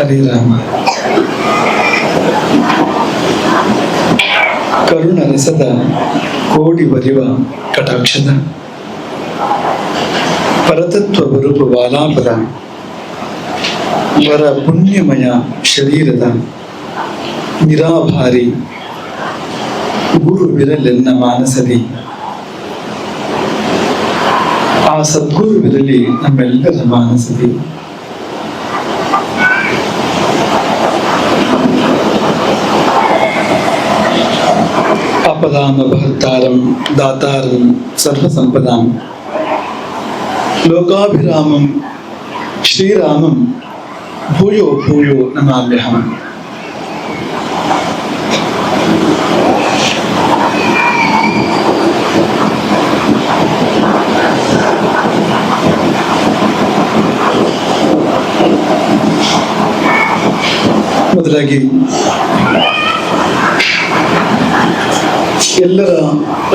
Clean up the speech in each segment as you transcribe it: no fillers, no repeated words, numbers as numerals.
ಹರೇ ರಾಮ. ಕರುಣ ರಸದ ಕೋಡಿ ಬರಿವ ಕಟಾಕ್ಷದ ಪರತತ್ವ ಬರುಪ ವಾಲಾಪದ ವರ ಪುಣ್ಯಮಯ ಶರೀರದ ನಿರಾಭಾರಿ ಗುರು ವಿರಲೆನ್ನ ಮಾನಸದಿ. ಆ ಸದ್ಗುರು ವಿರಲಿ ನಮ್ಮೆಲ್ಲರ ಮಾನಸದಿ. ಆಪದಾಂ ಅಪಹರ್ತಾರಂ ದಾತಾರಂ ಸರ್ವಸಂಪದಾಂ ಲೋಕಾಭಿರಾಮಂ ಶ್ರೀರಾಮಂ ಭೂಯೋ ಭೂಯೋ ನಮಾಮ್ಯಹಂ. ಮೊದಲಾಗಿ ಎಲ್ಲರ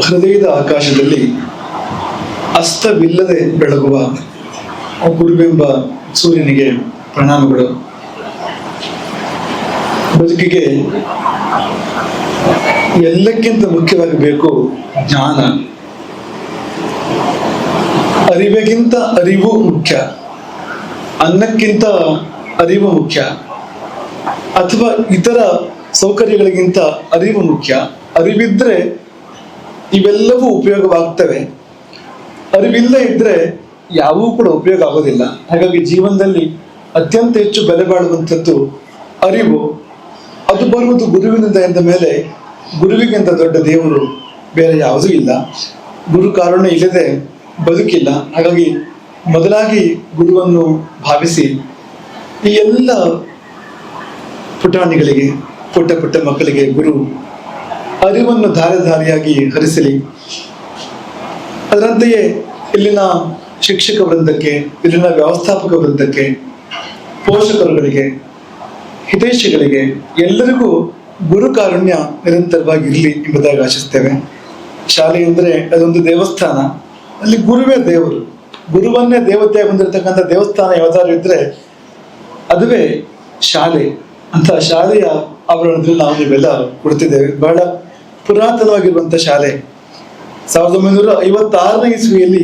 ಹೃದಯದ ಆಕಾಶದಲ್ಲಿ ಅಸ್ತವಿಲ್ಲದೆ ಬೆಳಗುವ ಗುರುವೆಂಬ ಸೂರ್ಯನಿಗೆ ಪ್ರಣಾಮಗಳು. ಬದುಕಿಗೆ ಎಲ್ಲಕ್ಕಿಂತ ಮುಖ್ಯವಾಗಿ ಬೇಕು ಜ್ಞಾನ. ಅರಿವಿಗಿಂತ ಅರಿವು ಮುಖ್ಯ, ಅನ್ನಕ್ಕಿಂತ ಅರಿವು ಮುಖ್ಯ, ಅಥವಾ ಇತರ ಸೌಕರ್ಯಗಳಿಗಿಂತ ಅರಿವು ಮುಖ್ಯ. ಅರಿವಿದ್ರೆ ಇವೆಲ್ಲವೂ ಉಪಯೋಗವಾಗ್ತವೆ, ಅರಿವಿಲ್ಲ ಇದ್ರೆ ಯಾವೂ ಕೂಡ ಉಪಯೋಗ ಆಗೋದಿಲ್ಲ. ಹಾಗಾಗಿ ಜೀವನದಲ್ಲಿ ಅತ್ಯಂತ ಹೆಚ್ಚು ಬೆಲೆ ಬಾಳುವಂಥದ್ದು ಅರಿವು. ಅದು ಬರುವುದು ಗುರುವಿನಿಂದ ಎಂದ ಮೇಲೆ ಗುರುವಿಗಿಂತ ದೊಡ್ಡ ದೇವರು ಬೇರೆ ಯಾವುದೂ ಇಲ್ಲ. ಗುರು ಕಾರುಣ್ಯ ಇಲ್ಲದೆ ಬದುಕಿಲ್ಲ. ಹಾಗಾಗಿ ಮೊದಲಾಗಿ ಗುರುವನ್ನು ಭಾವಿಸಿ ಈ ಎಲ್ಲ ಪುಟಾಣಿಗಳಿಗೆ, ಪುಟ್ಟ ಪುಟ್ಟ ಮಕ್ಕಳಿಗೆ ಗುರು ಅರಿವನ್ನು ಧಾರೆ ಧಾರೆಯಾಗಿ ಹರಿಸಲಿ. ಅದರಂತೆಯೇ ಇಲ್ಲಿನ ಶಿಕ್ಷಕ ವೃಂದಕ್ಕೆ, ಇಲ್ಲಿನ ವ್ಯವಸ್ಥಾಪಕ ವೃಂದಕ್ಕೆ, ಪೋಷಕರುಗಳಿಗೆ, ಹಿತೈಷಿಗಳಿಗೆ ಎಲ್ಲರಿಗೂ ಗುರು ಕಾರುಣ್ಯ ನಿರಂತರವಾಗಿ ಇರಲಿ ಎಂಬುದಾಗಿ ಆಶಿಸ್ತೇವೆ. ಶಾಲೆ ಅಂದರೆ ಅದೊಂದು ದೇವಸ್ಥಾನ, ಅಲ್ಲಿ ಗುರುವೇ ದೇವರು. ಗುರುವನ್ನೇ ದೇವತೆಯಾಗಿ ಹೊಂದಿರತಕ್ಕಂಥ ದೇವಸ್ಥಾನ ಯಾವ್ದಾದ್ರು ಇದ್ರೆ ಅದುವೇ ಶಾಲೆ. ಅಂತ ಶಾಲೆಯ ಆವರಣದಲ್ಲಿ ನಾವು ನೀವೆಲ್ಲ ಕೊಡ್ತಿದ್ದೇವೆ. ಬಹಳ ಪುರಾತನವಾಗಿರುವಂಥ ಶಾಲೆ 1956ನೇ ಇಸ್ವಿಯಲ್ಲಿ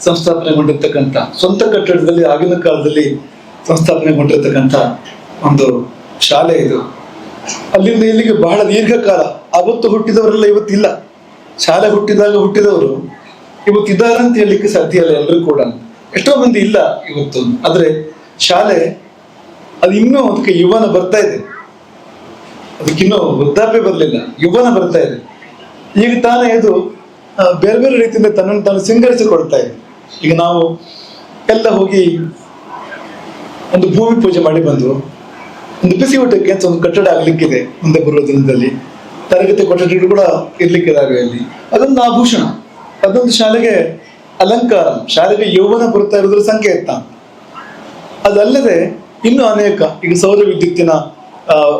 ಸಂಸ್ಥಾಪನೆಗೊಂಡಿರ್ತಕ್ಕಂಥ, ಸ್ವಂತ ಕಟ್ಟಡದಲ್ಲಿ ಆಗಿನ ಕಾಲದಲ್ಲಿ ಸಂಸ್ಥಾಪನೆಗೊಂಡಿರ್ತಕ್ಕಂಥ ಒಂದು ಶಾಲೆ ಇದು. ಅಲ್ಲಿಂದ ಇಲ್ಲಿಗೆ ಬಹಳ ದೀರ್ಘಕಾಲ. ಅವತ್ತು ಹುಟ್ಟಿದವರೆಲ್ಲ ಇವತ್ತಿಲ್ಲ. ಶಾಲೆ ಹುಟ್ಟಿದಾಗ ಹುಟ್ಟಿದವರು ಇವತ್ತಿದ್ದಾರೆ ಅಂತ ಹೇಳಲಿಕ್ಕೆ ಸಾಧ್ಯ ಇಲ್ಲ. ಎಲ್ಲರೂ ಕೂಡ ಎಷ್ಟೋ ಮಂದಿ ಇಲ್ಲ ಇವತ್ತು. ಆದ್ರೆ ಶಾಲೆ ಅದು ಇನ್ನೂ ಅದಕ್ಕೆ ಯೌವನ ಬರ್ತಾ ಇದೆ. ಅದಕ್ಕಿನ್ನೂ ವೃದ್ಧಾಪ್ಯ ಬರಲಿಲ್ಲ, ಯೌವನ ಬರ್ತಾ ಇದೆ. ಈಗ ತಾನೇ ಇದು ಬೇರೆ ಬೇರೆ ರೀತಿಯಿಂದ ತನ್ನನ್ನು ತಾನು ಸಿಂಗರಿಸಿಕೊಳ್ತಾ ಇದೆ. ಈಗ ನಾವು ಎಲ್ಲ ಹೋಗಿ ಒಂದು ಭೂಮಿ ಪೂಜೆ ಮಾಡಿ ಬಂದು ಒಂದು ಬಿಸಿ ಊಟಕ್ಕೆ ಅಂತ ಒಂದು ಕಟ್ಟಡ ಆಗ್ಲಿಕ್ಕಿದೆ ಮುಂದೆ ಬರುವ ದಿನದಲ್ಲಿ. ತರಗತಿ ಕೊಠಡಿಗಳು ಕೂಡ ಇರ್ಲಿಕ್ಕಿದಾವೆ ಅಲ್ಲಿ. ಅದೊಂದು ಆಭೂಷಣ, ಅದೊಂದು ಶಾಲೆಗೆ ಅಲಂಕಾರ, ಶಾಲೆಗೆ ಯೌವನ ಬರ್ತಾ ಇರೋದ್ರ ಸಂಕೇತ. ಅದಲ್ಲದೆ ಇನ್ನು ಅನೇಕ ಈಗ ಸೌರ ವಿದ್ಯುತ್ತಿನ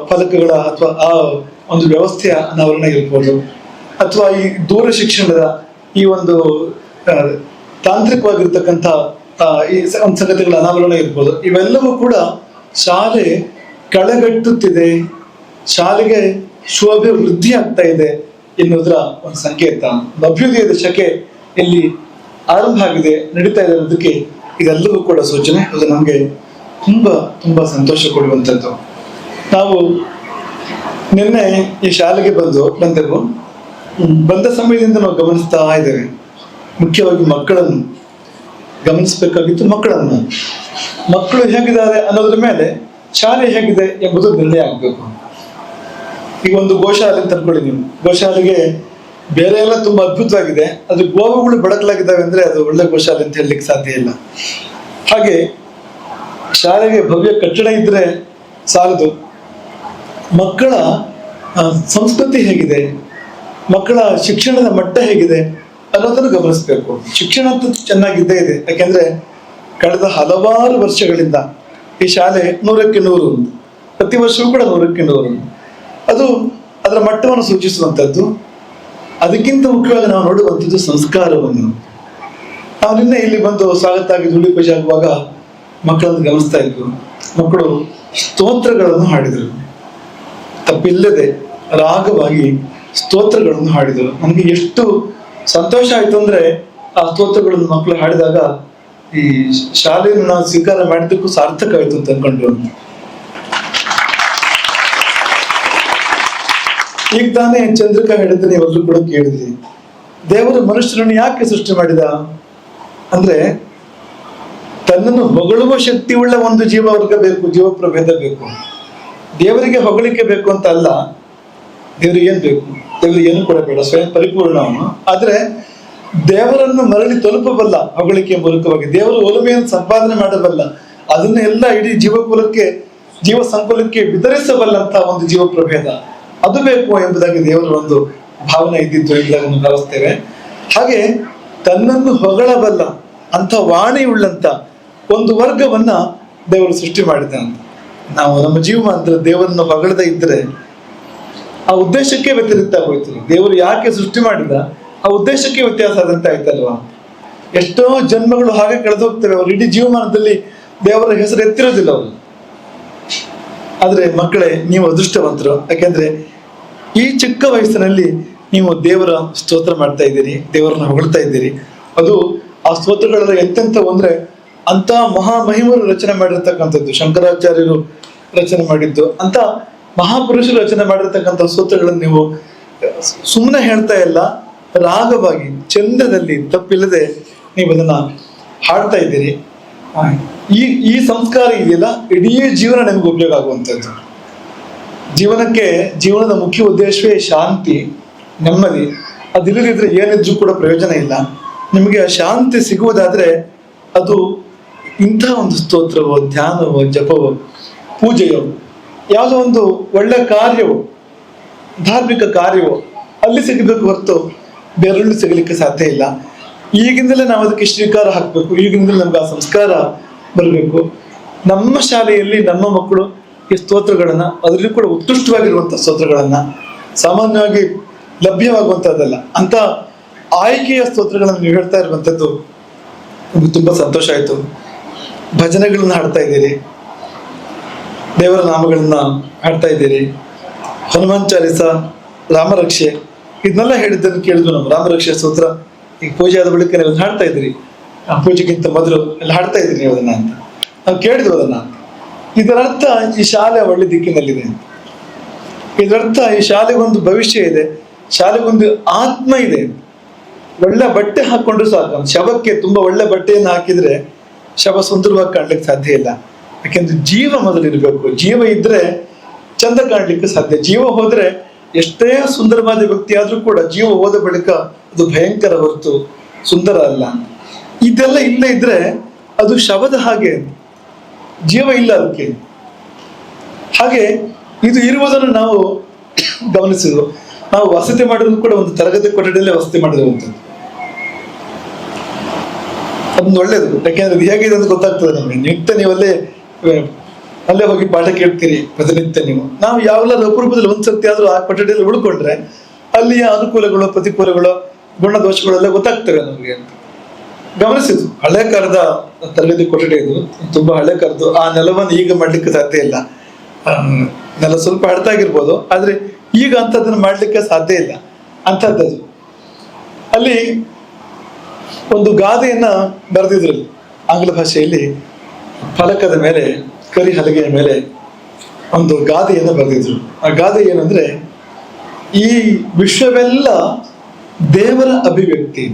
ಫಲಕಗಳ ಅಥವಾ ಆ ಒಂದು ವ್ಯವಸ್ಥೆಯ ಅನಾವರಣ ಇರ್ಬೋದು, ಅಥವಾ ಈ ದೂರ ಶಿಕ್ಷಣದ ಈ ಒಂದು ತಾಂತ್ರಿಕವಾಗಿರ್ತಕ್ಕಂಥ ಈ ಒಂದು ಸಂಗತಿಗಳ ಅನಾವರಣ ಇರ್ಬೋದು. ಇವೆಲ್ಲವೂ ಕೂಡ ಶಾಲೆ ಕಳೆಗಟ್ಟುತ್ತಿದೆ, ಶಾಲೆಗೆ ಶೋಭೆ ವೃದ್ಧಿ ಆಗ್ತಾ ಇದೆ ಎನ್ನುವುದರ ಒಂದು ಸಂಕೇತ. ಅಭ್ಯುದಯದ ಶಕೆ ಇಲ್ಲಿ ಆರಂಭ ಆಗಿದೆ, ನಡೀತಾ ಇದೆ ಅನ್ನೋದಕ್ಕೆ ಇದೆಲ್ಲವೂ ಕೂಡ ಸೂಚನೆ. ಅದು ನಮಗೆ ತುಂಬಾ ಸಂತೋಷ ಕೊಡುವಂಥದ್ದು. ನಾವು ನಿನ್ನೆ ಈ ಶಾಲೆಗೆ ಬಂದೆವು. ಬಂದ ಸಮಯದಿಂದ ನಾವು ಗಮನಿಸ್ತಾ ಇದ್ದೇವೆ. ಮುಖ್ಯವಾಗಿ ಮಕ್ಕಳನ್ನು ಗಮನಿಸಬೇಕಾಗಿತ್ತು. ಮಕ್ಕಳು ಹೇಗಿದ್ದಾರೆ ಅನ್ನೋದ್ರ ಮೇಲೆ ಶಾಲೆ ಹೇಗಿದೆ ಎಂಬುದು ನಿರ್ಣಯ ಆಗ್ಬೇಕು. ಈಗ ಒಂದು ಗೋಶಾಲೆ ಅಂತ ಅನ್ಕೊಳ್ಳಿ ನೀವು. ಗೋಶಾಲೆಗೆ ಬೇರೆ ಎಲ್ಲ ತುಂಬಾ ಅದ್ಭುತವಾಗಿದೆ, ಅದು ಗೋವುಗಳು ಬಡಕಲಾಗಿದ್ದಾವೆ ಅಂದ್ರೆ ಅದು ಒಳ್ಳೆ ಗೋಶಾಲೆ ಅಂತ ಹೇಳಲಿಕ್ಕೆ ಸಾಧ್ಯ ಇಲ್ಲ. ಹಾಗೆ ಶಾಲೆಗೆ ಭವ್ಯ ಕಟ್ಟಡ ಇದ್ರೆ ಸಾಲದು. ಮಕ್ಕಳ ಸಂಸ್ಕೃತಿ ಹೇಗಿದೆ, ಮಕ್ಕಳ ಶಿಕ್ಷಣದ ಮಟ್ಟ ಹೇಗಿದೆ ಅನ್ನೋದನ್ನು ಗಮನಿಸಬೇಕು. ಶಿಕ್ಷಣ ಅಂತೂ ಚೆನ್ನಾಗಿದ್ದೇ ಇದೆ. ಯಾಕೆಂದ್ರೆ ಕಳೆದ ಹಲವಾರು ವರ್ಷಗಳಿಂದ ಈ ಶಾಲೆ 100ಕ್ಕೆ 100, ಪ್ರತಿ ವರ್ಷವೂ ಕೂಡ 100ಕ್ಕೆ 100. ಅದು ಅದರ ಮಟ್ಟವನ್ನು ಸೂಚಿಸುವಂಥದ್ದು. ಅದಕ್ಕಿಂತ ಮುಖ್ಯವಾಗಿ ನಾವು ನೋಡುವಂಥದ್ದು ಸಂಸ್ಕಾರವನ್ನು. ನಾವು ನಿನ್ನೆ ಇಲ್ಲಿ ಬಂದು ಸ್ವಾಗತ ಆಗಿ ಧೂಳಿ ಪೂಜೆ ಆಗುವಾಗ ಮಕ್ಕಳನ್ನು ಗಮನಿಸ್ತಾ ಇದ್ವು. ಮಕ್ಕಳು ಸ್ತೋತ್ರಗಳನ್ನು ಹಾಡಿದರು. ತಪ್ಪಿಲ್ಲದೆ ರಾಗವಾಗಿ ಸ್ತೋತ್ರಗಳನ್ನು ಹಾಡಿದರು. ನನಗೆ ಎಷ್ಟು ಸಂತೋಷ ಆಯ್ತು ಅಂದ್ರೆ ಆ ಸ್ತೋತ್ರಗಳನ್ನು ಮಕ್ಕಳು ಹಾಡಿದಾಗ ಈ ಶಾಲೆಯನ್ನು ನಾವು ಸ್ವೀಕಾರ ಮಾಡಿದ್ದಕ್ಕೂ ಸಾರ್ಥಕ ಆಯ್ತು ಅಂತ ಅನ್ಕೊಂಡು. ಈಗ ತಾನೇ ಚಂದ್ರಿಕಾ ಹೇಳಿದ್ರೆ ನೀವೆಲ್ಲರೂ ಕೂಡ ಕೇಳಿದ್ರಿ, ದೇವರು ಮನುಷ್ಯರನ್ನು ಯಾಕೆ ಸೃಷ್ಟಿ ಮಾಡಿದ ಅಂದ್ರೆ ತನ್ನನ್ನು ಹೊಗಳುವ ಶಕ್ತಿ ಉಳ್ಳ ಒಂದು ಜೀವವರ್ಗ ಬೇಕು, ಜೀವ ಪ್ರಭೇದ ಬೇಕು. ದೇವರಿಗೆ ಹೊಗಳಿಕೆ ಬೇಕು ಅಂತ ಅಲ್ಲ, ದೇವರಿಗೆ ಏನ್ ಬೇಕು, ದೇವರಿಗೆ ಏನು ಕೂಡ ಬೇಡ, ಸ್ವಯಂ ಪರಿಪೂರ್ಣ ಅವನು. ಆದ್ರೆ ದೇವರನ್ನು ಮರಳಿ ತಲುಪಬಲ್ಲ ಹೊಗಳಿಕೆಯ ಮೂಲಕವಾಗಿ, ದೇವರು ಒಲುಮೆಯನ್ನು ಸಂಪಾದನೆ ಮಾಡಬಲ್ಲ, ಅದನ್ನೆಲ್ಲ ಇಡೀ ಜೀವಕುಲಕ್ಕೆ ಜೀವ ಸಂಕುಲಕ್ಕೆ ವಿತರಿಸಬಲ್ಲಂತ ಒಂದು ಜೀವ ಪ್ರಭೇದ ಅದು ಬೇಕು ಎಂಬುದಾಗಿ ದೇವರ ಒಂದು ಭಾವನೆ ಇದ್ದಿದ್ದು ಎಂಬುದಾಗಿ ನಾವು ಭಾವಿಸ್ತೇವೆ. ಹಾಗೆ ತನ್ನನ್ನು ಹೊಗಳಬಲ್ಲ ಅಂತ ವಾಣಿ ಉಳ್ಳಂತ ಒಂದು ವರ್ಗವನ್ನ ದೇವರು ಸೃಷ್ಟಿ ಮಾಡಿದ್ದಾನೆ. ನಾವು ನಮ್ಮ ಜೀವ ಅಂದ್ರೆ ದೇವರನ್ನು ಹೊಗಳದೇ ಇದ್ರೆ ಆ ಉದ್ದೇಶಕ್ಕೆ ವ್ಯತಿರಿಕ್ತ ಹೋಯ್ತು. ದೇವರು ಯಾಕೆ ಸೃಷ್ಟಿ ಮಾಡಿದ ಆ ಉದ್ದೇಶಕ್ಕೆ ವ್ಯತ್ಯಾಸ ಆದಂತ ಆಯ್ತಲ್ವಾ. ಎಷ್ಟೋ ಜನ್ಮಗಳು ಹಾಗೆ ಕಳೆದು ಹೋಗ್ತವೆ, ಅವರು ಇಡೀ ಜೀವಮಾನದಲ್ಲಿ ದೇವರ ಹೆಸರು ಎತ್ತಿರೋದಿಲ್ಲ ಅವರು. ಆದ್ರೆ ಮಕ್ಕಳೇ, ನೀವು ಅದೃಷ್ಟವಂತರು. ಯಾಕೆಂದ್ರೆ ಈ ಚಿಕ್ಕ ವಯಸ್ಸಿನಲ್ಲಿ ನೀವು ದೇವರ ಸ್ತೋತ್ರ ಮಾಡ್ತಾ ಇದ್ದೀರಿ, ದೇವರನ್ನ ಹೊಗಳ್ತಾ ಇದ್ದೀರಿ. ಅದು ಆ ಸ್ತೋತ್ರಗಳೆಲ್ಲ ಎಂತೆಂಥವು ಅಂದ್ರೆ ಅಂತ ಮಹಾಮಹಿಮರು ರಚನೆ ಮಾಡಿರ್ತಕ್ಕಂಥದ್ದು, ಶಂಕರಾಚಾರ್ಯರು ರಚನೆ ಮಾಡಿದ್ದು, ಅಂತ ಮಹಾಪುರುಷರು ರಚನೆ ಮಾಡಿರ್ತಕ್ಕಂಥ ಸ್ತೋತ್ರಗಳನ್ನು ನೀವು ಸುಮ್ಮನೆ ಹೇಳ್ತಾ ಇಲ್ಲ, ರಾಗವಾಗಿ ಚಂದದಲ್ಲಿ ತಪ್ಪಿಲ್ಲದೆ ನೀವು ಅದನ್ನ ಹಾಡ್ತಾ ಇದ್ದೀರಿ. ಈ ಸಂಸ್ಕಾರ ಇದೆಯಲ್ಲ, ಇಡೀ ಜೀವನ ನಿಮ್ಗೆ ಉಪಯೋಗ ಆಗುವಂಥದ್ದು. ಜೀವನದ ಮುಖ್ಯ ಉದ್ದೇಶವೇ ಶಾಂತಿ, ನೆಮ್ಮದಿ. ಅದಿಲ್ಲದಿದ್ರೆ ಏನಿದ್ರು ಕೂಡ ಪ್ರಯೋಜನ ಇಲ್ಲ. ನಿಮಗೆ ಆ ಶಾಂತಿ ಸಿಗುವುದಾದ್ರೆ ಅದು ಇಂಥ ಒಂದು ಸ್ತೋತ್ರವೋ, ಧ್ಯಾನವೋ, ಜಪವೋ, ಪೂಜೆಯೋ, ಯಾವುದೋ ಒಂದು ಒಳ್ಳೆ ಕಾರ್ಯವೋ, ಧಾರ್ಮಿಕ ಕಾರ್ಯವೋ ಅಲ್ಲಿ ಸಿಗಬೇಕು ಹೊರತು ಬೇರೆಲ್ಲೂ ಸಿಗಲಿಕ್ಕೆ ಸಾಧ್ಯ ಇಲ್ಲ. ಈಗಿಂದಲೇ ನಾವು ಅದಕ್ಕೆ ಶ್ರೀಕಾರ ಹಾಕಬೇಕು, ಈಗಿಂದಲೇ ನಮ್ಗೆ ಆ ಸಂಸ್ಕಾರ ಬರಬೇಕು. ನಮ್ಮ ಶಾಲೆಯಲ್ಲಿ ನಮ್ಮ ಮಕ್ಕಳು ಈ ಸ್ತೋತ್ರಗಳನ್ನ, ಅದರಲ್ಲಿ ಕೂಡ ಉತ್ಕೃಷ್ಟವಾಗಿರುವಂತಹ ಸ್ತೋತ್ರಗಳನ್ನ, ಸಾಮಾನ್ಯವಾಗಿ ಲಭ್ಯವಾಗುವಂತಹದ್ದಲ್ಲ ಅಂತ ಆಯ್ಕೆಯ ಸ್ತೋತ್ರಗಳನ್ನು ನೀವು ಹೇಳ್ತಾ ಇರುವಂತದ್ದು ನಮ್ಗೆ ತುಂಬಾ ಸಂತೋಷ ಆಯ್ತು. ಭಜನೆಗಳನ್ನ ಹಾಡ್ತಾ ಇದ್ದೀರಿ, ದೇವರ ನಾಮಗಳನ್ನ ಹಾಡ್ತಾ ಇದ್ದೀರಿ, ಹನುಮಾನ್ ಚಾಲಿಸ, ರಾಮರಕ್ಷೆ, ಇದನ್ನೆಲ್ಲ ಹೇಳಿದ್ದನ್ನು ಕೇಳಿದ್ವಿ ನಾವು. ರಾಮರಕ್ಷೆ ಸ್ತೋತ್ರ ಈಗ ಪೂಜೆ ಆದ ಬಳಿಕ ನೀವು ಹಾಡ್ತಾ ಇದ್ದೀರಿ, ಆ ಪೂಜೆಗಿಂತ ಮೊದಲು ಎಲ್ಲ ಹಾಡ್ತಾ ಇದ್ದೀರಿ ನೀವು ಅದನ್ನ ಅಂತ ನಾವು ಕೇಳಿದ್ವಿ ಅದನ್ನ. ಇದರರ್ಥ ಈ ಶಾಲೆ ಒಳ್ಳೆ ದಿಕ್ಕಿನಲ್ಲಿದೆ, ಇದರರ್ಥ ಈ ಶಾಲೆಗೊಂದು ಭವಿಷ್ಯ ಇದೆ, ಶಾಲೆಗೊಂದು ಆತ್ಮ ಇದೆ. ಒಳ್ಳೆ ಬಟ್ಟೆ ಹಾಕೊಂಡ್ರು ಸಾಕು, ಶವಕ್ಕೆ ತುಂಬಾ ಒಳ್ಳೆ ಬಟ್ಟೆಯನ್ನು ಹಾಕಿದ್ರೆ ಶವ ಸುಂದರವಾಗಿ ಕಾಣ್ಲಿಕ್ಕೆ ಸಾಧ್ಯ ಇಲ್ಲ. ಯಾಕೆಂದ್ರೆ ಜೀವ ಮೊದಲಿರ್ಬೇಕು, ಜೀವ ಇದ್ರೆ ಚಂದ ಕಾಣ್ಲಿಕ್ಕೆ ಸಾಧ್ಯ. ಜೀವ ಹೋದ್ರೆ ಎಷ್ಟೇ ಸುಂದರವಾದ ವ್ಯಕ್ತಿ ಆದ್ರೂ ಕೂಡ ಜೀವ ಹೋದ ಬಳಿಕ ಅದು ಭಯಂಕರ ಹೊರತು ಸುಂದರ ಅಲ್ಲ. ಇದೆಲ್ಲ ಇಲ್ಲ ಇದ್ರೆ ಅದು ಶವದ ಹಾಗೆ, ಜೀವ ಇಲ್ಲ ಅದಕ್ಕೆ. ಹಾಗೆ ಇದು ಇರುವುದನ್ನು ನಾವು ಗಮನಿಸಿದ್ವು. ನಾವು ವಸತಿ ಮಾಡಿದ್ರು ಕೂಡ ಒಂದು ತರಗತಿ ಕೊಠಡಿಯಲ್ಲೇ ವಸತಿ ಮಾಡಿರುವಂಥದ್ದು, ಅದೊಂದು ಒಳ್ಳೇದು. ಯಾಕೆಂದ್ರೆ ಅದು ಹೇಗಿದೆ ಅಂತ ಗೊತ್ತಾಗ್ತದೆ ನಮಗೆ. ನಿತ್ಯ ನೀವಲ್ಲೇ ಹೋಗಿ ಪಾಠ ಕೇಳ್ತೀರಿ ಪ್ರತಿನಿತ್ಯ ನೀವು. ನಾವು ಯಾವೆಲ್ಲ ಅಪರೂಪದಲ್ಲಿ ಒಂದ್ಸರ್ತಿ ಆದ್ರೂ ಆ ಕೊಠಡಿಯಲ್ಲಿ ಉಳ್ಕೊಂಡ್ರೆ ಅಲ್ಲಿಯ ಅನುಕೂಲಗಳು, ಪ್ರತಿಕೂಲಗಳು, ಗುಣದೋಷಗಳೆಲ್ಲ ಗೊತ್ತಾಗ್ತವೆ ನಮಗೆ ಅಂತ ಗಮನಿಸಿದ್ವು. ಹಳೆ ಕಾಲದ ತರಗತಿ ಕೊಠಡಿ ಇದು, ತುಂಬಾ ಹಳೆ ಕಾಲದ್ದು. ಆ ನೆಲವನ್ನು ಈಗ ಮಾಡ್ಲಿಕ್ಕೆ ಸಾಧ್ಯ ಇಲ್ಲ. ನೆಲ ಸ್ವಲ್ಪ ಹಡ್ತಾಗಿರ್ಬೋದು, ಆದ್ರೆ ಈಗ ಅಂಥದ್ದನ್ನು ಮಾಡ್ಲಿಕ್ಕೆ ಸಾಧ್ಯ ಇಲ್ಲ ಅಂಥದ್ದದು. ಅಲ್ಲಿ ಒಂದು ಗಾದೆಯನ್ನ ಬರೆದಿದ್ರು ಆಂಗ್ಲ ಭಾಷೆಯಲ್ಲಿ. ಫಲಕದ ಮೇಲೆ, ಕರಿ ಹಲಗೆಯ ಮೇಲೆ ಒಂದು ಗಾದೆಯನ್ನು ಬರೆದಿದ್ರು. ಆ ಗಾದೆ ಏನಂದ್ರೆ, ಈ ವಿಶ್ವವೆಲ್ಲ ದೇವರ ಅಭಿವ್ಯಕ್ತಿ.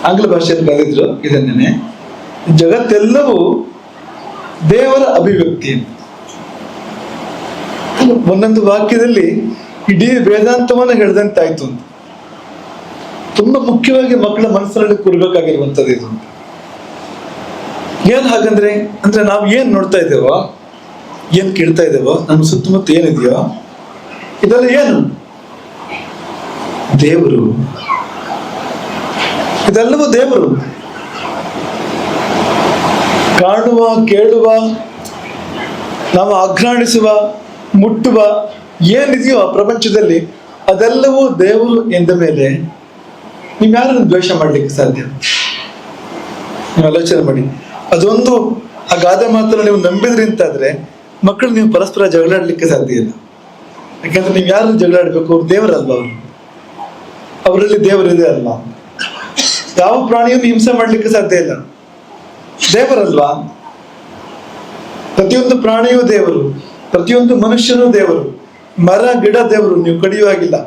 ಆಂಗ್ಲ ಭಾಷೆಯಲ್ಲಿ ಬರೆದಿದ್ರು ಇದನ್ನೇ, ಜಗತ್ತೆಲ್ಲವೂ ದೇವರ ಅಭಿವ್ಯಕ್ತಿ. ಒಂದೊಂದು ವಾಕ್ಯದಲ್ಲಿ ಇಡೀ ವೇದಾಂತವನ್ನು ಹೇಳ್ದಂತಾಯ್ತು ಅಂತ. ತುಂಬಾ ಮುಖ್ಯವಾಗಿ ಮಕ್ಕಳ ಮನಸ್ಸಿನಲ್ಲಿ ಕೂರ್ಬೇಕಾಗಿರುವಂತದ್ದು ಇದು. ಏನ್ ಹಾಗಂದ್ರೆ ಅಂದ್ರೆ ನಾವು ಏನ್ ನೋಡ್ತಾ ಇದ್ದೇವೋ, ಏನ್ ಕೇಳ್ತಾ ಇದ್ದೇವೋ, ನಮ್ಮ ಸುತ್ತಮುತ್ತ ಏನಿದೆಯೋ ಇದೆಲ್ಲ ಏನು? ದೇವರು. ಇದೆಲ್ಲವೂ ದೇವರು. ಕಾಣುವ, ಕೇಳುವ, ನಾವು ಅಘ್ರಾಣಿಸುವ, ಮುಟ್ಟುವ ಏನಿದೆಯೋ ಆ ಪ್ರಪಂಚದಲ್ಲಿ ಅದೆಲ್ಲವೂ ದೇವರು ಎಂದ ಮೇಲೆ ನೀವು ಯಾರನ್ನು ದ್ವೇಷ ಮಾಡ್ಲಿಕ್ಕೆ ಸಾಧ್ಯ? ನೀವು ಆಲೋಚನೆ ಮಾಡಿ. ಅದೊಂದು ಆ ಗಾದೆ ಮಾತನ್ನು ನೀವು ನಂಬಿದ್ರಿ ಅಂತಾದ್ರೆ ಮಕ್ಕಳು ನೀವು ಪರಸ್ಪರ ಜಗಳಾಡ್ಲಿಕ್ಕೆ ಸಾಧ್ಯ ಇಲ್ಲ. ಯಾಕಂದ್ರೆ ನೀವು ಯಾರು ಜಗಳಾಡ್ಬೇಕು? ಅವ್ರು ದೇವರಲ್ವಾ? ಅವರಲ್ಲಿ ದೇವರಿದೆ ಅಲ್ವಾ? ಯಾವ ಪ್ರಾಣಿಯನ್ನು ಹಿಂಸೆ ಮಾಡ್ಲಿಕ್ಕೆ ಸಾಧ್ಯ ಇಲ್ಲ, ದೇವರಲ್ವಾ? ಪ್ರತಿಯೊಂದು ಪ್ರಾಣಿಯೂ ದೇವರು, ಪ್ರತಿಯೊಂದು ಮನುಷ್ಯನೂ ದೇವರು. ಮರ ಗಿಡ ದೇವರು, ನೀವು ಕಡಿಯುವಾಗಿಲ್ಲ,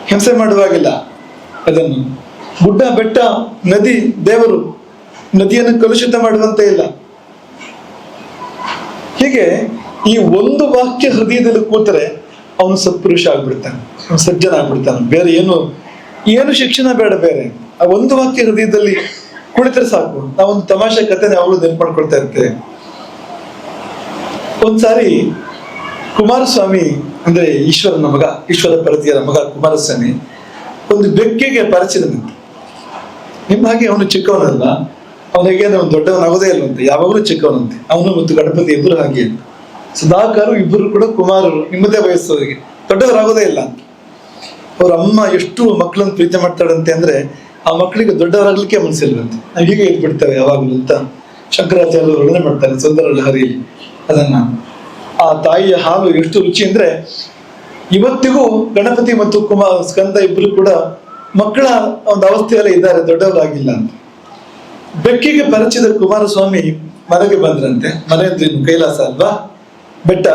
ಹಿಂಸೆ ಮಾಡುವಾಗಿಲ್ಲ. ಅದನ್ನು ಗುಡ್ಡ ಬೆಟ್ಟ ನದಿ ದೇವರು, ನದಿಯನ್ನು ಕಲುಷಿತ ಮಾಡುವಂತೆ ಇಲ್ಲ. ಹೀಗೆ ಈ ಒಂದು ವಾಕ್ಯ ಹೃದಯದಲ್ಲಿ ಕೂತರೆ ಅವನು ಸತ್ಪುರುಷ ಆಗ್ಬಿಡ್ತಾನೆ, ಅವನು ಸಜ್ಜನ ಆಗ್ಬಿಡ್ತಾನೆ. ಬೇರೆ ಏನು ಶಿಕ್ಷಣ ಬೇಡ. ಬೇರೆ ಆ ಒಂದು ವಾಕ್ಯ ಹೃದಯದಲ್ಲಿ ಕುಳಿತರೆ ಸಾಕು. ನಾವೊಂದು ತಮಾಷೆ ಕಥೆನ ಯಾವಾಗಲೂ ನೆನಪು ಮಾಡ್ಕೊಳ್ತಾ ಇರ್ತೇವೆ. ಒಂದ್ಸಾರಿ ಕುಮಾರಸ್ವಾಮಿ ಅಂದ್ರೆ ಈಶ್ವರನ ಮಗ, ಈಶ್ವರ ಪರತಿಯರ ಮಗ ಕುಮಾರಸ್ವಾಮಿ ಒಂದು ಬೆಕ್ಕಿಗೆ ಪರಿಚಿದನಂತೆ. ನಿಮ್ಮ ಹಾಗೆ ಅವನು ಚಿಕ್ಕವನಲ್ಲ, ಅವನಿಗೆ ಅವನು ದೊಡ್ಡವನಾಗೋದೇ ಇಲ್ಲವಂತೆ, ಯಾವಾಗಲೂ ಚಿಕ್ಕವನಂತೆ. ಅವನು ಮತ್ತು ಗಣಪತಿ ಇಬ್ಬರು ಹಾಗೆ ಸದಾಕಾರು, ಇಬ್ಬರು ಕೂಡ ಕುಮಾರರು, ನಿಮ್ಮದೇ ವಯಸ್ಸವರಿಗೆ, ದೊಡ್ಡವರಾಗೋದೇ ಇಲ್ಲ. ಅವ್ರ ಅಮ್ಮ ಎಷ್ಟು ಮಕ್ಕಳನ್ನು ಪ್ರೀತಿ ಮಾಡ್ತಾಳಂತೆ ಅಂದ್ರೆ ಆ ಮಕ್ಕಳಿಗೆ ದೊಡ್ಡವರಾಗ್ಲಿಕ್ಕೆ ಮನಸ್ಸಿಲ್ವಂತೆ. ನಾವು ಹೀಗೆ ಇದ್ಬಿಡ್ತೇವೆ ಯಾವಾಗಲೂ ಅಂತ ಶಂಕರಾಚಾರ್ಯರು ವರ್ಣನೆ ಮಾಡ್ತಾರೆ ಸುಂದರ ಲಹರಿಯಲ್ಲಿ. ಅದನ್ನ ಆ ತಾಯಿಯ ಹಾಲು ಎಷ್ಟು ರುಚಿ ಅಂದ್ರೆ ಇವತ್ತಿಗೂ ಗಣಪತಿ ಮತ್ತು ಸ್ಕಂದ ಇಬ್ಬರು ಕೂಡ ಮಕ್ಕಳ ಒಂದು ಅವಸ್ಥೆಯಲ್ಲೇ ಇದ್ದಾರೆ, ದೊಡ್ಡವರಾಗಿಲ್ಲ ಅಂತ. ಬೆಕ್ಕಿಗೆ ಪರಿಚಿದ ಕುಮಾರಸ್ವಾಮಿ ಮನೆಗೆ ಬಂದ್ರಂತೆ. ಮನೆ ಅಂದ್ರೆ ಕೈಲಾಸ ಅಲ್ವಾ, ಬೆಟ್ಟ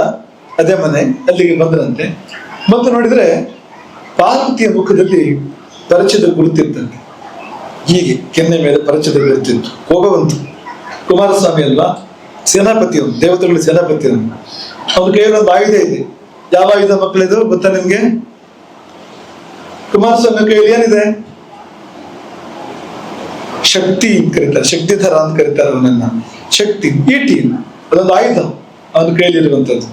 ಅದೇ ಮನೆ, ಅಲ್ಲಿಗೆ ಬಂದ್ರಂತೆ. ಬಂದು ನೋಡಿದ್ರೆ ಪಾರ್ವತಿಯ ಮುಖದಲ್ಲಿ ಪರಿಚಯದ ಗುರುತಿತ್ತಂತೆ. ಹೀಗೆ ಕೆನ್ನೆ ಮೇಲೆ ಪರಿಚಯದ ಗುರುತಿತ್ತು. ಕೋಪವಂತು ಕುಮಾರಸ್ವಾಮಿ ಅಲ್ವಾ, ಸೇನಾಪತಿ ಅವನು, ದೇವತೆಗಳ ಸೇನಾಪತಿ ಅವನು. ಅವ್ರ ಕೈಯಲ್ಲಿ ಒಂದು ಆಯುಧ ಇದೆ. ಯಾವ ಆಯುಧ ಮಕ್ಕಳಿದು ಗೊತ್ತಾ ನಿಮ್ಗೆ? ಕುಮಾರಸ್ವಾಮಿ ಕೈಯಲ್ಲಿ ಏನಿದೆ? ಶಕ್ತಿ ಕರೀತಾರೆ, ಶಕ್ತಿಧರ ಅಂತ ಕರೀತಾರೆ ಅವನನ್ನ. ಶಕ್ತಿ, ಈಟಿ, ಅದೊಂದು ಆಯುಧ ಅವನ ಕೈಯಲ್ಲಿ ಇರುವಂತದ್ದು.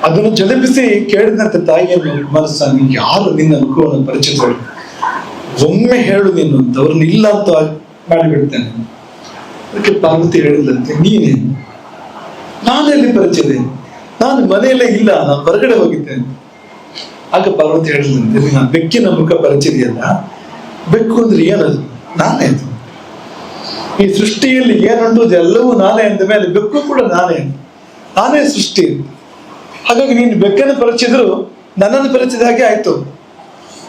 ಅದನ್ನು ಜಲಪಿಸಿ ಕೇಳಿದಂತೆ ತಾಯಿಯನ್ನು ಕುಮಾರಸ್ವಾಮಿ, ಯಾರು ನಿನ್ನ ಮುಖವನ್ನು ಪರಿಚಯಿಸೋರು? ಒಮ್ಮೆ ಹೇಳು ನೀನು ಅಂತ. ಅವ್ರನ್ನ ಇಲ್ಲ ಅಂತ ಮಾಡಿಬಿಡ್ತೇನೆ. ಅದಕ್ಕೆ ಪಾರ್ವತಿ ಹೇಳಿದಂತೆ, ನೀನೇ? ನಾನೆಲ್ಲಿ ಪರಿಚಯ? ನಾನು ಮನೆಯಲ್ಲೇ ಇಲ್ಲ, ನಾನು ಹೊರಗಡೆ ಹೋಗಿದ್ದೇನೆ. ಆಗ ಪಾರ್ವತಿ ಹೇಳಿದಂತೆ, ನಾನು ಬೆಕ್ಕಿನ ಮುಖ ಪರಿಚಯಲ್ಲ. ಬೆಕ್ಕು ಅಂದ್ರೆ ಏನದು? ನಾನೇ. ಅದು ಈ ಸೃಷ್ಟಿಯಲ್ಲಿ ಏನುಂಟು ಅದೆಲ್ಲವೂ ನಾನೇ ಅಂದ ಮೇಲೆ ಬೆಕ್ಕು ಕೂಡ ನಾನೇ ಸೃಷ್ಟಿ. ಹಾಗಾಗಿ ನೀನು ಬೆಕ್ಕನ್ನು ಪರಿಚಯಿದ್ರು ನನ್ನನ್ನು ಪರಿಚಯದ ಹಾಗೆ ಆಯ್ತು.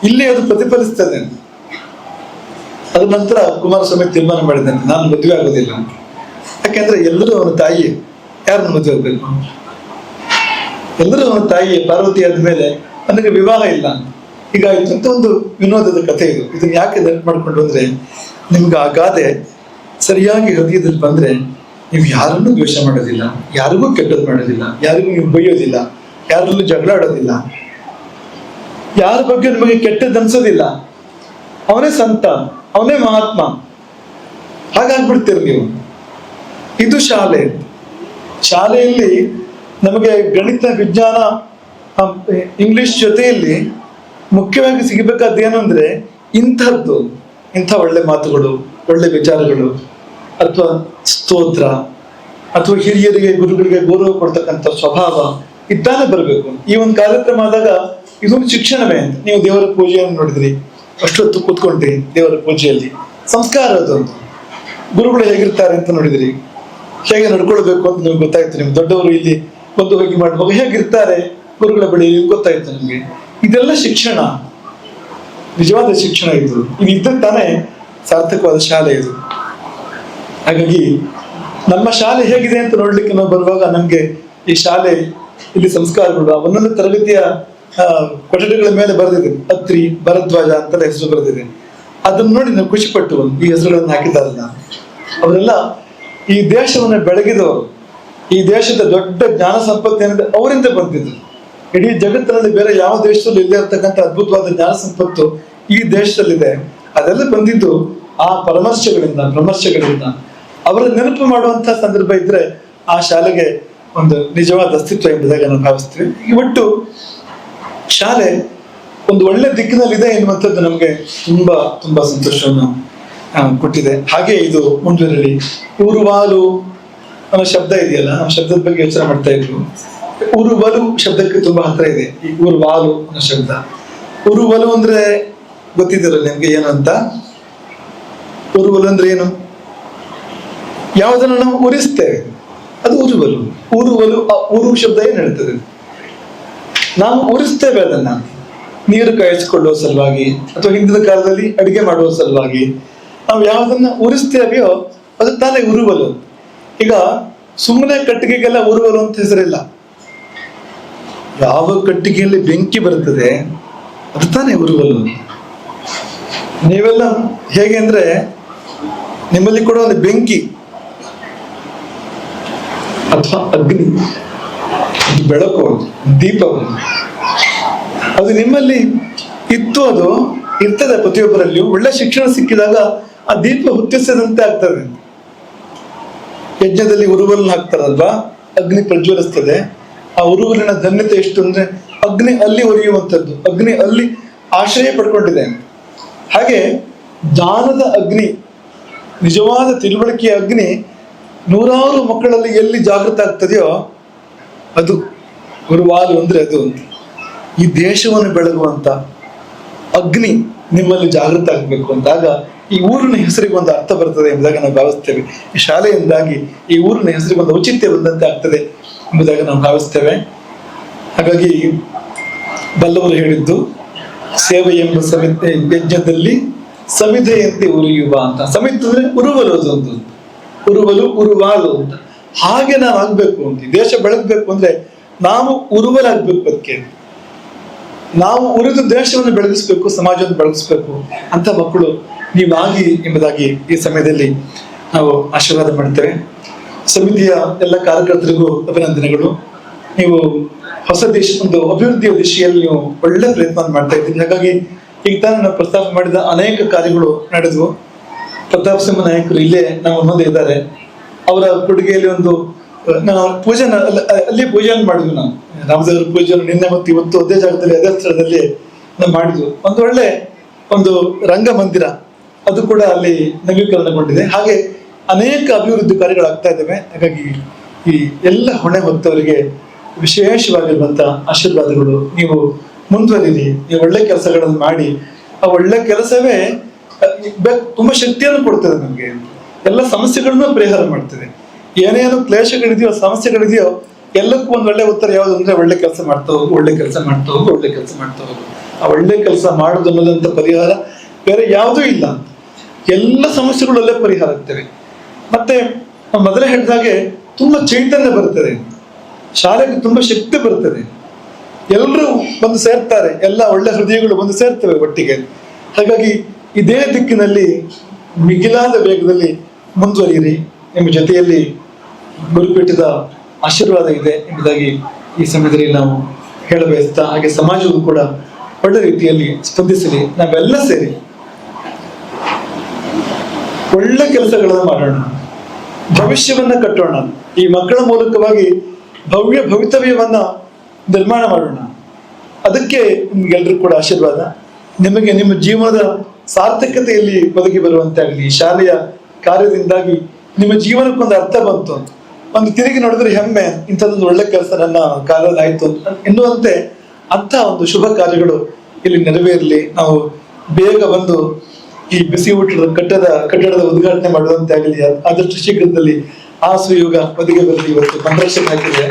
ಇಲ್ಲಿ ಅದು ಪ್ರತಿಫಲಿಸ್ತದೆ. ಅದ ನಂತರ ಕುಮಾರಸ್ವಾಮಿ ತೀರ್ಮಾನ ಮಾಡಿದ್ದಾನೆ, ನಾನು ಮದುವೆ ಆಗೋದಿಲ್ಲ ಅಂತ. ಯಾಕೆಂದ್ರೆ ಎಲ್ಲರೂ ಅವನ ತಾಯಿ, ಯಾರನ್ನು ಮದುವೆ ಆಗ್ಬೇಕು? ಎಲ್ಲರೂ ಅವನ ತಾಯಿ. ಪಾರ್ವತಿ ಆದ್ಮೇಲೆ ನನಗೆ ವಿವಾಹ ಇಲ್ಲ ಹೀಗಾಯ್ತು ಅಂತ ಒಂದು ವಿನೋದದ ಕಥೆ ಇದು. ಇದನ್ನ ಯಾಕೆ ನೆನಪು ಮಾಡ್ಕೊಂಡು ಅಂದ್ರೆ, ನಿಮ್ಗೆ ಆ ಗಾದೆ ಸರಿಯಾಗಿ ಹೃದಯದಲ್ಲಿ ಬಂದ್ರೆ ನೀವು ಯಾರನ್ನೂ ದ್ವೇಷ ಮಾಡೋದಿಲ್ಲ, ಯಾರಿಗೂ ಕೆಟ್ಟದ್ದು ಮಾಡೋದಿಲ್ಲ, ಯಾರಿಗೂ ನೀವು ಬೈಯೋದಿಲ್ಲ, ಯಾರಲ್ಲೂ ಜಗಳ ಆಡೋದಿಲ್ಲ, ಯಾರ ಬಗ್ಗೆ ನಿಮಗೆ ಕೆಟ್ಟದ್ದು ಅನ್ಸೋದಿಲ್ಲ. ಅವನೇ ಸಂತ, ಅವನೇ ಮಹಾತ್ಮ, ಹಾಗಾಗ್ಬಿಡ್ತೀರಿ ನೀವು. ಇದು ಶಾಲೆಯಲ್ಲಿ ನಮಗೆ ಗಣಿತ, ವಿಜ್ಞಾನ, ಇಂಗ್ಲಿಷ್ ಜೊತೆಯಲ್ಲಿ ಮುಖ್ಯವಾಗಿ ಸಿಗಬೇಕಾದ್ದೇನು ಅಂದ್ರೆ ಇಂಥ ಒಳ್ಳೆ ಮಾತುಗಳು, ಒಳ್ಳೆ ವಿಚಾರಗಳು, ಅಥವಾ ಸ್ತೋತ್ರ, ಅಥವಾ ಹಿರಿಯರಿಗೆ ಗುರುಗಳಿಗೆ ಗೌರವ ಕೊಡ್ತಕ್ಕಂಥ ಸ್ವಭಾವ ಇದ್ದಾನೆ ಬರಬೇಕು. ಈ ಒಂದು ಕಾರ್ಯಕ್ರಮ ಆದಾಗ ಇದೊಂದು ಶಿಕ್ಷಣವೇ ಅಂತ. ನೀವು ದೇವರ ಪೂಜೆಯನ್ನು ನೋಡಿದ್ರಿ, ಅಷ್ಟೊತ್ತು ಕೂತ್ಕೊಂಡ್ರಿ ದೇವರ ಪೂಜೆಯಲ್ಲಿ. ಸಂಸ್ಕಾರ ಅದೊಂದು. ಗುರುಗಳು ಹೇಗಿರ್ತಾರೆ ಅಂತ ನೋಡಿದ್ರಿ, ಹೇಗೆ ನಡ್ಕೊಳ್ಬೇಕು ಅಂತ ನಿಮ್ಗೆ ಗೊತ್ತಾಯ್ತು. ನಿಮ್ಗೆ ದೊಡ್ಡವರು ಇಲ್ಲಿ ಬಂದು ಹೋಗಿ ಮಾಡುವಾಗ ಹೇಗಿರ್ತಾರೆ ಗುರುಗಳ ಬಳಿ ಗೊತ್ತಾಯ್ತು ನಿಮ್ಗೆ. ಇದೆಲ್ಲ ಶಿಕ್ಷಣ, ನಿಜವಾದ ಶಿಕ್ಷಣ ಇದು. ಇದ್ದ ತಾನೇ ಸಾರ್ಥಕವಾದ ಶಾಲೆ ಇದು. ಹಾಗಾಗಿ ನಮ್ಮ ಶಾಲೆ ಹೇಗಿದೆ ಅಂತ ನೋಡ್ಲಿಕ್ಕೆ ನಾವು ಬರುವಾಗ ನಮ್ಗೆ ಈ ಶಾಲೆ, ಇಲ್ಲಿ ಸಂಸ್ಕಾರಗಳು, ಒಂದೊಂದು ತರಗತಿಯ ಕೊಠಡಿಗಳ ಮೇಲೆ ಬರೆದಿದೆ. ಅತ್ರಿ, ಭರದ್ವಾಜ ಅಂತೆಲ್ಲ ಹೆಸರು ಬರೆದಿದೆ. ಅದನ್ನ ನೋಡಿ ನಾವು ಖುಷಿಪಟ್ಟು ಈ ಹೆಸರುಗಳನ್ನು ಹಾಕಿದಾರಲ್ಲ, ಅವರೆಲ್ಲ ಈ ದೇಶವನ್ನು ಬೆಳಗಿದವರು. ಈ ದೇಶದ ದೊಡ್ಡ ಜ್ಞಾನ ಸಂಪತ್ತು ಏನಿದೆ ಅವರಿಂದ ಬಂದಿದ್ರು. ಇಡೀ ಜಗತ್ತಿನಲ್ಲಿ ಬೇರೆ ಯಾವ ದೇಶದಲ್ಲೂ ಇಲ್ಲೇ ಇರ್ತಕ್ಕಂಥ ಅದ್ಭುತವಾದ ಜ್ಞಾನ ಸಂಪತ್ತು ಈ ದೇಶದಲ್ಲಿದೆ. ಅದೆಲ್ಲ ಬಂದಿದ್ದು ಆ ಬ್ರಹ್ಮರ್ಷಿಗಳಿಂದ. ಅವರ ನೆನಪು ಮಾಡುವಂತಹ ಸಂದರ್ಭ ಇದ್ರೆ ಆ ಶಾಲೆಗೆ ಒಂದು ನಿಜವಾದ ಅಸ್ತಿತ್ವ ಎಂಬುದಾಗಿ ನಾವು ಭಾವಿಸ್ತೀವಿ. ಈ ಒಟ್ಟು ಶಾಲೆ ಒಂದು ಒಳ್ಳೆ ದಿಕ್ಕಿನಲ್ಲಿದೆ ಎನ್ನುವಂಥದ್ದು ನಮ್ಗೆ ತುಂಬಾ ತುಂಬಾ ಸಂತೋಷವನ್ನು ಕೊಟ್ಟಿದೆ. ಹಾಗೆ ಇದು ಮುಂದುವರಲಿ. ಊರುವಾಲು ಅನ್ನೋ ಶಬ್ದ ಇದೆಯಲ್ಲ, ಆ ಶಬ್ದದ ಬಗ್ಗೆ ಯೋಚನೆ ಮಾಡ್ತಾ ಇದ್ರು. ಉರುವಲು ಶಬ್ದಕ್ಕೆ ತುಂಬಾ ಹತ್ರ ಇದೆ ಈ ಊರುವಾಲು ಅನ್ನೋ ಶಬ್ದ. ಉರುವಲು ಅಂದ್ರೆ ಗೊತ್ತಿದ್ದೀರ ನಿಮ್ಗೆ ಏನು ಅಂತ? ಉರುವಲು ಅಂದ್ರೆ ಏನು? ಯಾವುದನ್ನು ನಾವು ಉರಿಸ್ತೇವೆ ಅದು ಉರುವಲು. ಉರುವಲು, ಉರು ಶಬ್ದ ಏನ್ ಹೇಳ್ತದೆ? ನಾವು ಉರಿಸ್ತೇವೆ ಅದನ್ನ ನೀರು ಕಾಯಿಸಿಕೊಳ್ಳುವ ಸಲುವಾಗಿ ಅಥವಾ ಹಿಂದಿನ ಕಾಲದಲ್ಲಿ ಅಡಿಗೆ ಮಾಡುವ ಸಲುವಾಗಿ ನಾವು ಯಾವುದನ್ನ ಉರಿಸ್ತೇವೆಯೋ ಅದು ತಾನೇ ಉರುವಲು. ಈಗ ಸುಮ್ಮನೆ ಕಟ್ಟಿಗೆಗೆಲ್ಲ ಉರುವಲು ಅಂತ ಹೆಸರಿಲ್ಲ. ಯಾವ ಕಟ್ಟಿಗೆಯಲ್ಲಿ ಬೆಂಕಿ ಬರುತ್ತದೆ ಅದು ತಾನೇ ಉರುವಲು. ನೀವೆಲ್ಲ ಹೇಗೆ ಅಂದ್ರೆ, ನಿಮ್ಮಲ್ಲಿ ಕೂಡ ಒಂದು ಬೆಂಕಿ ಅಥವಾ ಅಗ್ನಿ, ಬೆಳಕು, ದೀಪವು ಅದು ನಿಮ್ಮಲ್ಲಿ ಇತ್ತು, ಅದು ಇರ್ತದೆ ಪ್ರತಿಯೊಬ್ಬರಲ್ಲಿಯೂ. ಒಳ್ಳೆ ಶಿಕ್ಷಣ ಸಿಕ್ಕಿದಾಗ ಆ ದೀಪ ಹೊತ್ತಿಸದಂತೆ ಆಗ್ತದೆ. ಯಜ್ಞದಲ್ಲಿ ಉರುವಲನ್ನು ಹಾಕ್ತಾರಲ್ವಾ, ಅಗ್ನಿ ಪ್ರಜ್ವಲಿಸ್ತದೆ. ಆ ಉರುವಲಿನ ಧನ್ಯತೆ ಎಷ್ಟು ಅಂದ್ರೆ ಅಗ್ನಿ ಅಲ್ಲಿ ಉರಿಯುವಂಥದ್ದು, ಅಗ್ನಿ ಅಲ್ಲಿ ಆಶ್ರಯ ಪಡ್ಕೊಂಡಿದೆ. ಹಾಗೆ ಜ್ಞಾನದ ಅಗ್ನಿ, ನಿಜವಾದ ತಿಳುವಳಿಕೆಯ ಅಗ್ನಿ ನೂರಾರು ಮಕ್ಕಳಲ್ಲಿ ಎಲ್ಲಿ ಜಾಗೃತ ಆಗ್ತದೆಯೋ ಅದು ಗುರುವಾಲು ಅಂದ್ರೆ ಅದು. ಈ ದೇಶವನ್ನು ಬೆಳಗುವಂತ ಅಗ್ನಿ ನಿಮ್ಮಲ್ಲಿ ಜಾಗೃತ ಆಗ್ಬೇಕು ಅಂದಾಗ ಈ ಊರಿನ ಹೆಸರಿಗೆ ಒಂದು ಅರ್ಥ ಬರ್ತದೆ ಎಂಬುದಾಗಿ ನಾವು ಭಾವಿಸ್ತೇವೆ. ಈ ಶಾಲೆಯಿಂದಾಗಿ ಈ ಊರಿನ ಹೆಸರಿಗೆ ಒಂದು ಔಚಿತ್ಯ ಬಂದಂತೆ ಆಗ್ತದೆ ಎಂಬುದಾಗಿ ನಾವು ಭಾವಿಸ್ತೇವೆ. ಹಾಗಾಗಿ ಬಲ್ಲವರು ಹೇಳಿದ್ದು, ಸೇವೆ ಎಂಬ ಸಮಿತಿ ಯಜ್ಞದಲ್ಲಿ ಸಮಿಧೆಯಂತೆ ಉರಿಯುವ ಅಂತ. ಸಮಿತಿ ಅಂದ್ರೆ ಉರುವಲು, ಅದೊಂದು ಉರುವಲು, ಉರುವಾಲು ಅಂತ. ಹಾಗೆ ನಾವು ಆಗ್ಬೇಕು ಅಂತ. ದೇಶ ಬೆಳಗ್ಬೇಕು ಅಂದ್ರೆ ನಾವು ಉರುವಲಾಗ್ಬೇಕು. ಅದಕ್ಕೆ ನಾವು ಉರಿದು ದೇಶವನ್ನು ಬೆಳಗಿಸ್ಬೇಕು, ಸಮಾಜವನ್ನು ಬೆಳಗಿಸ್ಬೇಕು ಅಂತ ಮಕ್ಕಳು ನೀವಾಗಿ ಎಂಬುದಾಗಿ ಈ ಸಮಯದಲ್ಲಿ ನಾವು ಆಶೀರ್ವಾದ ಮಾಡ್ತೇವೆ. ಸಮಿತಿಯ ಎಲ್ಲ ಕಾರ್ಯಕರ್ತರಿಗೂ ಅಭಿನಂದನೆಗಳು. ನೀವು ಹೊಸ ಒಂದು ಅಭಿವೃದ್ಧಿಯ ದಿಶೆಯಲ್ಲಿ ನೀವು ಒಳ್ಳೆ ಪ್ರಯತ್ನ ಮಾಡ್ತಾ ಇದ್ದೀರಿ. ಹಾಗಾಗಿ ಈಗ ತಾನು ನಾವು ಪ್ರಸ್ತಾಪ ಮಾಡಿದ ಅನೇಕ ಕಾರ್ಯಗಳು ನಡೆದವು. ಪ್ರತಾಪ್ ಸಿಂಹ ನಾಯಕರು ಇಲ್ಲೇ ನಮ್ಮ ಮುಂದೆ ಇದ್ದಾರೆ. ಅವರ ಕೊಡುಗೆಯಲ್ಲಿ ಒಂದು ನಾವು ಪೂಜೆ ಅಲ್ಲಿ ಪೂಜೆಯನ್ನು ಮಾಡಿದ್ವಿ. ನಾವು ರಾಮದೇವರ ಪೂಜೆಯನ್ನು ನಿನ್ನೆ ಮತ್ತು ಇವತ್ತು ಅದೇ ಜಾಗದಲ್ಲಿ ಅದೇ ಸ್ಥಳದಲ್ಲಿ ನಾವು ಮಾಡಿದ್ವು. ಒಂದು ಒಳ್ಳೆ ಒಂದು ರಂಗಮಂದಿರ ಅದು ಕೂಡ ಅಲ್ಲಿ ನವೀಕರಣಗೊಂಡಿದೆ. ಹಾಗೆ ಅನೇಕ ಅಭಿವೃದ್ಧಿ ಕಾರ್ಯಗಳಾಗ್ತಾ ಇದ್ದಾವೆ. ಹಾಗಾಗಿ ಈ ಎಲ್ಲ ಹೊಣೆ ಹೊತ್ತವರಿಗೆ ವಿಶೇಷವಾಗಿರುವಂತ ಆಶೀರ್ವಾದಗಳು. ನೀವು ಮುಂದುವರಿರಿ, ನೀವು ಒಳ್ಳೆ ಕೆಲಸಗಳನ್ನು ಮಾಡಿ. ಆ ಒಳ್ಳೆ ಕೆಲಸವೇ ತುಂಬಾ ಶಕ್ತಿಯನ್ನು ಕೊಡ್ತದೆ ನಮ್ಗೆ. ಎಲ್ಲ ಸಮಸ್ಯೆಗಳನ್ನ ಪರಿಹಾರ ಮಾಡ್ತದೆ. ಏನೇನು ಕ್ಲೇಶಗಳಿದೆಯೋ, ಸಮಸ್ಯೆಗಳಿದೆಯೋ ಎಲ್ಲಕ್ಕೂ ಒಂದು ಒಳ್ಳೆ ಉತ್ತರ ಯಾವುದು ಅಂದ್ರೆ ಒಳ್ಳೆ ಕೆಲಸ ಮಾಡ್ತಾ ಹೋಗು, ಒಳ್ಳೆ ಕೆಲಸ ಮಾಡ್ತಾ ಹೋಗು, ಒಳ್ಳೆ ಕೆಲಸ ಮಾಡ್ತಾ ಹೋಗು. ಆ ಒಳ್ಳೆ ಕೆಲಸ ಮಾಡೋದು ಅನ್ನೋದಂತ ಪರಿಹಾರ ಬೇರೆ ಯಾವುದೂ ಇಲ್ಲ. ಎಲ್ಲ ಸಮಸ್ಯೆಗಳಲ್ಲೇ ಪರಿಹಾರ ಆಗ್ತವೆ. ಮತ್ತೆ ಮೊದಲೇ ಹೇಳಿದಾಗೆ ತುಂಬಾ ಚೈತನ್ಯ ಬರ್ತದೆ, ಶಾಲೆಗೆ ತುಂಬಾ ಶಕ್ತಿ ಬರ್ತದೆ. ಎಲ್ಲರೂ ಬಂದು ಸೇರ್ತಾರೆ, ಎಲ್ಲ ಒಳ್ಳೆ ಹೃದಯಗಳು ಬಂದು ಸೇರ್ತವೆ ಒಟ್ಟಿಗೆ. ಹಾಗಾಗಿ ಇದೇ ದಿಕ್ಕಿನಲ್ಲಿ ಮಿಗಿಲಾದ ವೇಗದಲ್ಲಿ ಮುಂದುವರಿಯಿರಿ ಎಂಬ ಜೊತೆಯಲ್ಲಿ ಗುರುಪೀಠದ ಆಶೀರ್ವಾದ ಇದೆ ಎಂಬುದಾಗಿ ಈ ಸಮಯದಲ್ಲಿ ನಾವು ಹೇಳಬಯಸ್ತಾ, ಹಾಗೆ ಸಮಾಜವು ಕೂಡ ಒಳ್ಳೆ ರೀತಿಯಲ್ಲಿ ಸ್ಪಂದಿಸಲಿ. ನಾವೆಲ್ಲ ಸೇರಿ ಒಳ್ಳೆ ಕೆಲಸಗಳನ್ನು ಮಾಡೋಣ, ಭವಿಷ್ಯವನ್ನ ಕಟ್ಟೋಣ. ಈ ಮಕ್ಕಳ ಮೂಲಕವಾಗಿ ಭವ್ಯ ಭವಿತವ್ಯವನ್ನ ನಿರ್ಮಾಣ ಮಾಡೋಣ. ಅದಕ್ಕೆ ನಿಮ್ಗೆಲ್ರಿಗೂ ಕೂಡ ಆಶೀರ್ವಾದ. ನಿಮಗೆ ನಿಮ್ಮ ಜೀವನದ ಸಾರ್ಥಕತೆಯಲ್ಲಿ ಒದಗಿ ಬರುವಂತೆ ಆಗಲಿ. ಶಾಲೆಯ ಕಾರ್ಯದಿಂದಾಗಿ ನಿಮ್ಮ ಜೀವನಕ್ಕೊಂದು ಅರ್ಥ ಬಂತು, ಒಂದು ತಿರುಗಿ ನೋಡಿದ್ರೆ ಹೆಮ್ಮೆ, ಇಂಥದ್ದೊಂದು ಒಳ್ಳೆ ಕೆಲಸ ನನ್ನ ಕಾಲದಲ್ಲಿ ಆಯ್ತು ಎನ್ನುವಂತೆ ಅಂಥ ಒಂದು ಶುಭ ಕಾರ್ಯಗಳು ಇಲ್ಲಿ ನೆರವೇರಲಿ. ನಾವು ಬೇಗ ಬಂದು ಈ ಬಿಸಿ ಊಟದ ಕಟ್ಟಡದ ಉದ್ಘಾಟನೆ ಮಾಡುವಂತೆ ಆಗಲಿ. ಆದಷ್ಟು ಶೀಘ್ರದಲ್ಲಿ ಆ ಸುಯುಗ ಒದಗಿ ಬರಲಿ. ಇವತ್ತು ಮಂತ್ರಾಕ್ಷತೆ ಹಾಕಿದೆ.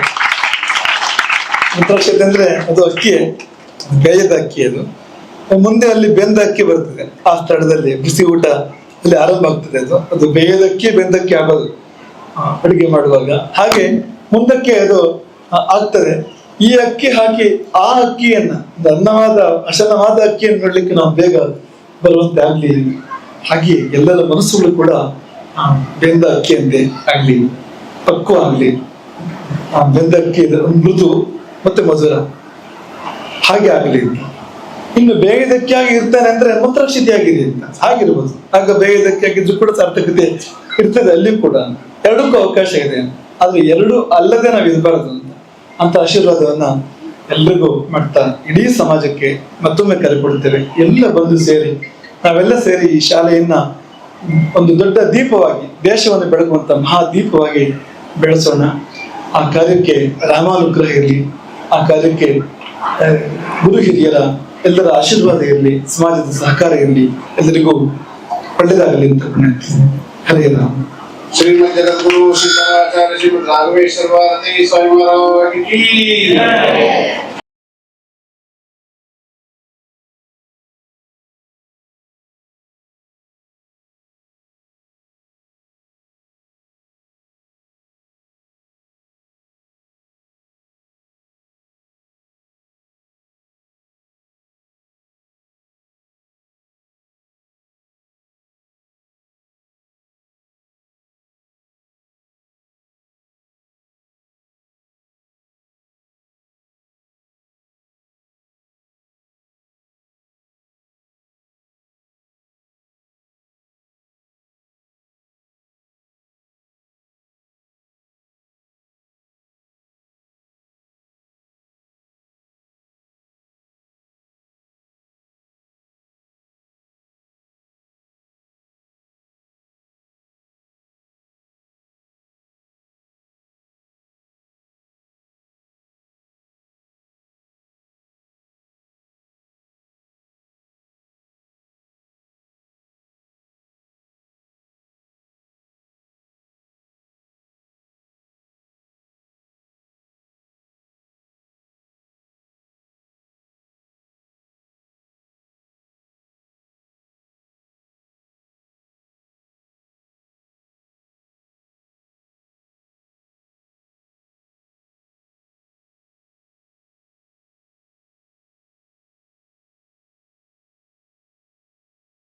ಮಂತ್ರಾಕ್ಷತೆ ಅಂದ್ರೆ ಅದು ಅಕ್ಕಿಯೇ, ಬೇಯದ ಅಕ್ಕಿ. ಅದು ಮುಂದೆ ಅಲ್ಲಿ ಬೆಂದ ಅಕ್ಕಿ ಬರ್ತದೆ. ಆ ಸ್ಥಳದಲ್ಲಿ ಬಿಸಿ ಊಟ ಅಲ್ಲಿ ಆರಂಭ ಆಗ್ತದೆ. ಅದು ಬೇಯದಕ್ಕಿ ಬೆಂದಕ್ಕಿ ಆಗೋದು ಅಡುಗೆ ಮಾಡುವಾಗ. ಹಾಗೆ ಮುಂದಕ್ಕೆ ಅದು ಆಗ್ತದೆ. ಈ ಅಕ್ಕಿ ಹಾಕಿ ಆ ಅಕ್ಕಿಯನ್ನ, ಅನ್ನವಾದ ಅಶನವಾದ ಅಕ್ಕಿಯನ್ನು ನೋಡ್ಲಿಕ್ಕೆ ನಾವು ಬೇಗ ಬರುವಂತೆ ಆಗ್ಲಿ. ಹಾಗೆ ಎಲ್ಲರ ಮನಸ್ಸುಗಳು ಕೂಡ ಬೆಂದ ಅಕ್ಕಿಯಂತೆ ಆಗ್ಲಿ, ಪಕ್ವ ಆಗ್ಲಿ. ಬೆಂದ ಅಕ್ಕಿ ಮೃದು ಮತ್ತೆ ಮಧುರ ಹಾಗೆ ಆಗ್ಲಿ. ಇನ್ನು ಬೇಗದಕ್ಕಿಯಾಗಿ ಇರ್ತಾನೆ ಅಂದ್ರೆ ಮಂತ್ರಾಕ್ಷತೆ ಆಗಿದೆ ಅಂತ ಹಾಗಿರ್ಬೋದು. ಆಗ ಬೇಗದಕ್ಕೆ ಆಗಿದ್ರು ಕೂಡ ಸಾರ್ಥಕತೆ ಇರ್ತದೆ ಅಲ್ಲಿ ಕೂಡ. ಎರಡಕ್ಕೂ ಅವಕಾಶ ಇದೆ. ಆದ್ರೆ ಎರಡು ಅಲ್ಲದೆ ನಾವು ಇರಬಾರದು ಅಂತ ಆಶೀರ್ವಾದವನ್ನ ಎಲ್ರಿಗೂ ಮಾಡ್ತಾ ಇಡೀ ಸಮಾಜಕ್ಕೆ ಮತ್ತೊಮ್ಮೆ ಕರೆ ಕೊಡ್ತೇವೆ. ಎಲ್ಲ ಬಂದು ಸೇರಿ ನಾವೆಲ್ಲ ಸೇರಿ ಈ ಶಾಲೆಯನ್ನ ಒಂದು ದೊಡ್ಡ ದೀಪವಾಗಿ, ದೇಶವನ್ನು ಬೆಳಗುವಂತ ಮಹಾದೀಪವಾಗಿ ಬೆಳೆಸೋಣ. ಆ ಕಾರ್ಯಕ್ಕೆ ರಾಮಾನುಗ್ರಹ ಇರಲಿ, ಆ ಕಾರ್ಯಕ್ಕೆ ಗುರು ಹಿರಿಯರ ಎಲ್ಲರ ಆಶೀರ್ವಾದ ಇರಲಿ, ಸಮಾಜದ ಸಹಕಾರ ಇರಲಿ, ಎಲ್ಲರಿಗೂ ಒಳ್ಳೆಯದಾಗಲಿ ಅಂತ ಹರೇ ರಾಮ. श्रीमद जगद्गुरु श्री राघवेश्वर भारती स्वामी महाराज की